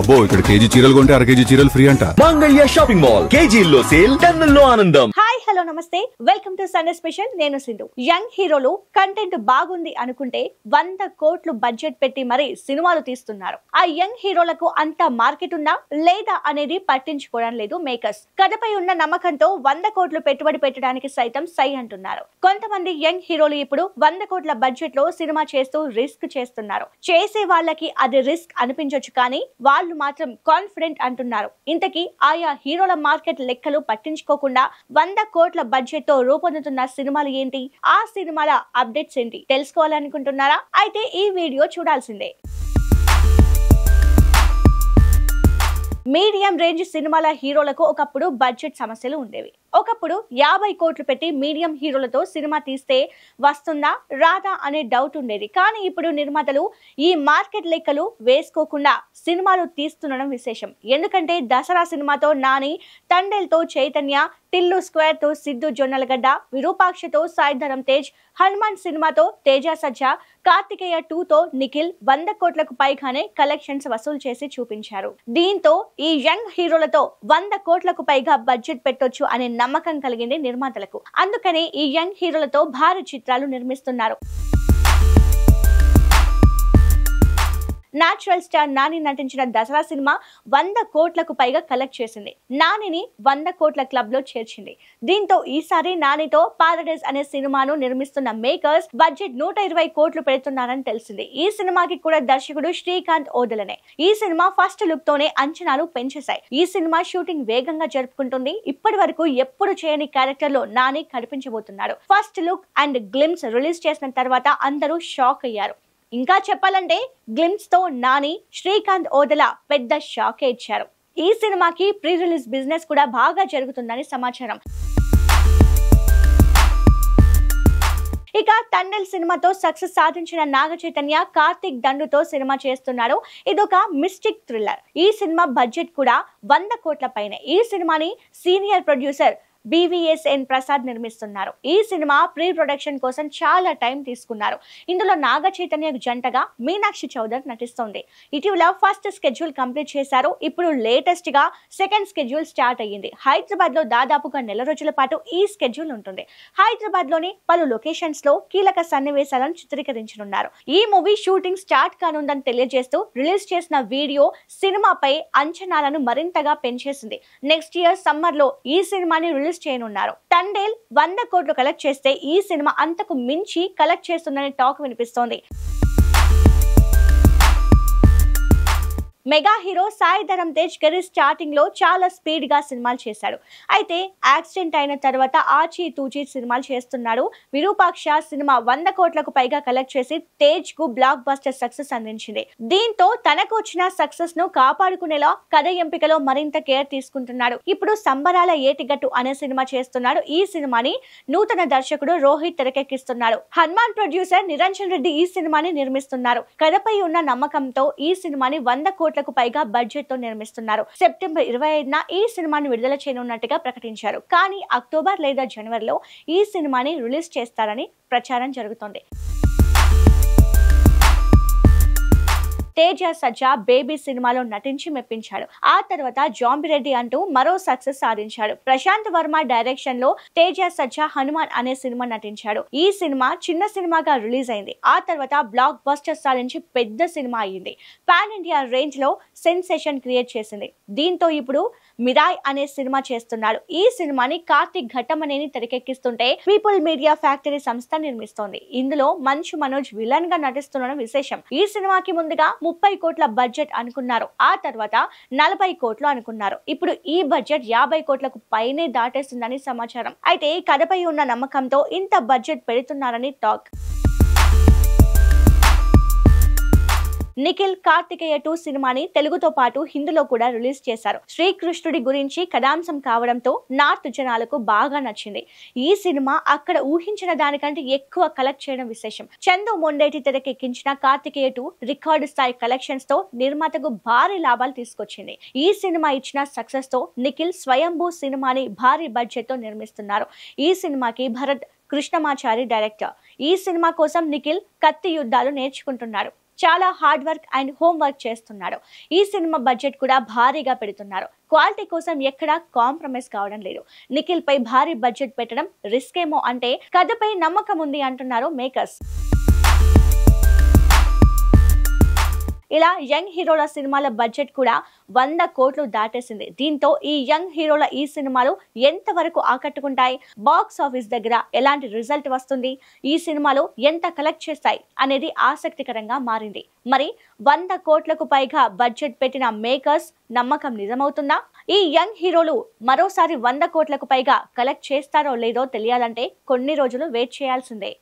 అబ్బో ఇక్కడ కేజీ చీరలు కొంటే అర కేజీ చీరలు ఫ్రీ అంట. మంగళ్య షాపింగ్ మాల్ కేజీల్లో సేల్ టన్నుల్లో ఆనందం. హాయ్ హలో నమస్తే, వెల్కమ్ టు సండే స్పెషల్. నేను సింధు. యంగ్ హీరోలు కంటెంట్ బాగుంది అనుకుంటే 100 కోట్లు బడ్జెట్ పెట్టి మరి సినిమాలు తీస్తున్నారు. ఆ యంగ్ హీరోలకు అంత మార్కెట్ ఉందా లేదా అనేది పట్టించుకోవడం లేదు మేకర్స్. కథపై ఉన్న నమ్మకంతో 100 కోట్లు పెట్టుబడి పెట్టడానికి సైతం సై అంటున్నారు. కొంతమంది యంగ్ హీరోలు ఇప్పుడు 100 కోట్ల బడ్జెట్ లో సినిమా చేస్తూ రిస్క్ చేస్తున్నారు. చేసే వాళ్ళకి అది రిస్క్ అనిపించొచ్చు, కానీ వాళ్ళు మాత్రం కాన్ఫిడెంట్ అంటున్నారు. ఇంతకీ ఆయా హీరోల మార్కెట్ లెక్కలు పట్టించుకోకుండా 100 కోట్ల బడ్జెట్ తో రూపొందుతున్న సినిమాలు ఏంటి, ఆ సినిమాల అప్డేట్స్ ఏంటి తెలుసుకోవాలనుకుంటున్నారా? అయితే ఈ వీడియో చూడాల్సిందే. మీడియం రేంజ్ సినిమాల హీరోలకు ఒకప్పుడు బడ్జెట్ సమస్యలు ఉండేవి. ఒకప్పుడు 50 కోట్లు పెట్టి మీడియం హీరోలతో సినిమా తీస్తే వస్తుందా రాదా అనే డౌట్ ఉండేది. కానీ ఇప్పుడు నిర్మాతలు ఈ మార్కెట్ లెక్కలు వేసుకోకుండా సినిమాలు తీస్తుండడం విశేషం. ఎందుకంటే దసరా సినిమాతో నాని, తండేల్తో చైతన్య, టిల్లు స్క్వేర్ తో సిద్ధు జొన్నలగడ్డ, విరూపాక్షతో సాయి ధరమ్ తేజ్, హనుమాన్ సినిమాతో తేజ సజ్జా, కార్తికేయ 2తో నిఖిల్ 100 కోట్లకు పైగానే కలెక్షన్స్ వసూలు చేసి చూపించారు. దీంతో ఈ యంగ్ హీరోలతో 100 కోట్లకు పైగా బడ్జెట్ పెట్టొచ్చు అనే నమ్మకం కలిగింది నిర్మాతలకు. అందుకనే ఈ యంగ్ హీరోలతో భారీ చిత్రాలు నిర్మిస్తున్నారు. నేచురల్ స్టార్ నాని నటించిన దసరా సినిమా 100 కోట్లకు పైగా కలెక్ట్ చేసింది. నానిని 100 కోట్ల క్లబ్ లో చేర్చింది. దీంతో ఈసారి నానితో పారడైజ్ అనే సినిమాను నిర్మిస్తున్న మేకర్స్ బడ్జెట్ 120 కోట్లు పెడుతున్నారని తెలిసింది. ఈ సినిమాకి కూడా దర్శకుడు శ్రీకాంత్ ఓదెలనే. ఈ సినిమా ఫస్ట్ లుక్ తోనే అంచనాలు పెంచేశాయి. ఈ సినిమా షూటింగ్ వేగంగా జరుపుకుంటుంది. ఇప్పటి వరకు ఎప్పుడు చేయని క్యారెక్టర్ లో నాని కనిపించబోతున్నాడు. First look and glimpse release చేసిన తర్వాత అందరూ షాక్ అయ్యారు. ఇంకా చెప్పాలంటే గ్లిమ్స్ తో నాని, శ్రీకాంత్ ఓదెల పెద్ద షాకే ఇచ్చారు. ఈ సినిమాకి ప్రీ రిలీజ్ బిజినెస్ కూడా బాగా జరుగుతుందని సమాచారం. ఇక తండేల్ సినిమాతో సక్సెస్ సాధించిన నాగ చైతన్య కార్తిక్ దండుతో సినిమా చేస్తున్నాడు. ఇదొక మిస్టిక్ థ్రిల్లర్. ఈ సినిమా బడ్జెట్ కూడా 100 కోట్ల పైనే. ఈ సినిమాని సీనియర్ ప్రొడ్యూసర్ BVSN ప్రసాద్ నిర్మిస్తున్నారు. ఈ సినిమా ప్రీ ప్రొడక్షన్ కోసం చాలా టైం తీసుకున్నారు. ఇందులో నాగ చైతన్య జంటగా మీనాక్షి చౌదరి నటిస్తోంది. ఇటీవల ఫస్ట్ స్కెడ్యూల్ కంప్లీట్ చేశారు. ఇప్పుడు లేటెస్ట్ గా సెకండ్ స్కెడ్యూల్ స్టార్ట్ అయ్యింది. హైదరాబాద్ లో దాదాపుగా నెల రోజుల పాటు ఈ స్కెడ్యూల్ ఉంటుంది. హైదరాబాద్ లోని పలు లొకేషన్స్ లో కీలక సన్నివేశాలను చిత్రీకరించనున్నారు. ఈ మూవీ షూటింగ్ స్టార్ట్ కానుందని తెలియజేస్తూ రిలీజ్ చేసిన వీడియో సినిమాపై అంచనాలను మరింతగా పెంచేసింది. నెక్స్ట్ ఇయర్ సమ్మర్ లో ఈ సినిమాని రిలీజ్ చేయనున్నారు. తండేల్ 100 కోట్లు కలెక్ట్ చేస్తే ఈ సినిమా అంతకు మించి కలెక్ట్ చేస్తుందనే టాక్ వినిపిస్తోంది. Mega hero Sai Dharam Tej career starting లో చాలా స్పీడ్ గా సినిమాలు చేశాడు. అయితే యాక్సిడెంట్ అయిన తర్వాత ఆచి తూచి సినిమాలు చేస్తున్నాడు. విరూపాక్ష సినిమా 100 కోట్లకు పైగా కలెక్ట్ చేసి తేజ్ కు బ్లాక్ బస్టర్ సక్సెస్ అందించింది. దీంతో తనకు వచ్చిన సక్సెస్ ను కాపాడుకునేలా కథ ఎంపికలో మరింత కేర్ తీసుకుంటున్నాడు. ఇప్పుడు సంబరాల ఏటిగట్టు అనే సినిమా చేస్తున్నాడు. ఈ సినిమాని నూతన దర్శకుడు రోహిత్ తెరకెక్కిస్తున్నాడు. హనుమాన్ ప్రొడ్యూసర్ నిరంజన్ రెడ్డి ఈ సినిమాని నిర్మిస్తున్నారు. కథపై ఉన్న నమ్మకంతో ఈ సినిమాని 100 కోట్లకు పైగా బడ్జెట్ తో నిర్మిస్తున్నారు. సెప్టెంబర్ 25న ఈ సినిమాని విడుదల చేయనున్నట్టుగా ప్రకటించారు. కానీ అక్టోబర్ లేదా జనవరిలో ఈ సినిమాని రిలీజ్ చేస్తారని ప్రచారం జరుగుతోంది. తేజ సజ్జా బేబీ సినిమాలో నటించి మెప్పించాడు. ఆ తర్వాత జాంబిరెడ్డి అంటూ మరో సక్సెస్ సాధించాడు. ప్రశాంత్ వర్మ డైరెక్షన్ లో తేజ సజ్జా హనుమాన్ అనే సినిమా నటించాడు. ఈ సినిమా చిన్న సినిమాగా రిలీజ్ అయింది. ఆ తర్వాత బ్లాక్ బస్టర్ సాధించి పెద్ద సినిమా అయ్యింది. పాన్ ఇండియా రేంజ్ లో సెన్సేషన్ క్రియేట్ చేసింది. దీంతో ఇప్పుడు మిరాయ్ అనే సినిమా చేస్తున్నాడు. ఈ సినిమాని కార్తిక్ ఘట్టమనేని తెరకెక్కిస్తుంటే పీపుల్ మీడియా ఫ్యాక్టరీ సంస్థ నిర్మిస్తోంది. ఇందులో మంచు మనోజ్ విలన్ గా నటిస్తుండడం విశేషం. ఈ సినిమాకి ముందుగా 30 కోట్ల బడ్జెట్ అనుకున్నారు. ఆ తర్వాత 40 కోట్లు అనుకున్నారు. ఇప్పుడు ఈ బడ్జెట్ 50 కోట్లకు పైనే దాటేస్తుందని సమాచారం. అయితే కథపై ఉన్న నమ్మకంతో ఇంత బడ్జెట్ పెడుతున్నారని టాక్. నిఖిల్ కార్తికేయ 2 సినిమాని తెలుగుతో పాటు హిందీలో కూడా రిలీజ్ చేశారు. శ్రీకృష్ణుడి గురించి కథాంశం కావడంతో నార్త్ జనాలకు బాగా నచ్చింది. ఈ సినిమా అక్కడ ఊహించిన దానికంటే ఎక్కువ కలెక్ట్ చేయడం విశేషం. చందు మొండేటి తెరకెక్కించిన కార్తికేయ 2 రికార్డు స్థాయి కలెక్షన్స్ తో నిర్మాతకు భారీ లాభాలు తీసుకొచ్చింది. ఈ సినిమా ఇచ్చిన సక్సెస్ తో నిఖిల్ స్వయంభూ సినిమాని భారీ బడ్జెట్ తో నిర్మిస్తున్నారు. ఈ సినిమాకి భరత్ కృష్ణమాచారి డైరెక్టర్. ఈ సినిమా కోసం నిఖిల్ కత్తి యుద్ధాలు నేర్చుకుంటున్నాడు. చాలా hard work and home work చేస్తున్నాడు. ఈ సినిమా బడ్జెట్ కూడా భారీగా పెడుతున్నారు. క్వాలిటీ కోసం ఎక్కడా కాంప్రమైజ్ కావడం లేదు. నిఖిల్ పై భారీ బడ్జెట్ పెట్టడం రిస్క్ ఏమో అంటే కథపై నమ్మకం ఉంది అంటున్నారు మేకర్స్. ఇలా యంగ్ హీరోల సినిమాల బడ్జెట్ కూడా 100 కోట్లు దాటేసింది. దీంతో ఈ యంగ్ హీరోల ఈ సినిమాలు ఎంత వరకు ఆకట్టుకుంటాయి, బాక్స్ ఆఫీస్ దగ్గర ఎలాంటి రిజల్ట్ వస్తుంది, ఈ సినిమాలు ఎంత కలెక్ట్ చేస్తాయి అనేది ఆసక్తికరంగా మారింది. మరి 100 కోట్లకు పైగా బడ్జెట్ పెట్టిన మేకర్స్ నమ్మకం నిజమవుతుందా? ఈ యంగ్ హీరోలు మరోసారి 100 కోట్లకు పైగా కలెక్ట్ చేస్తారో లేదో తెలియాలంటే కొన్ని రోజులు వెయిట్ చేయాల్సిందే.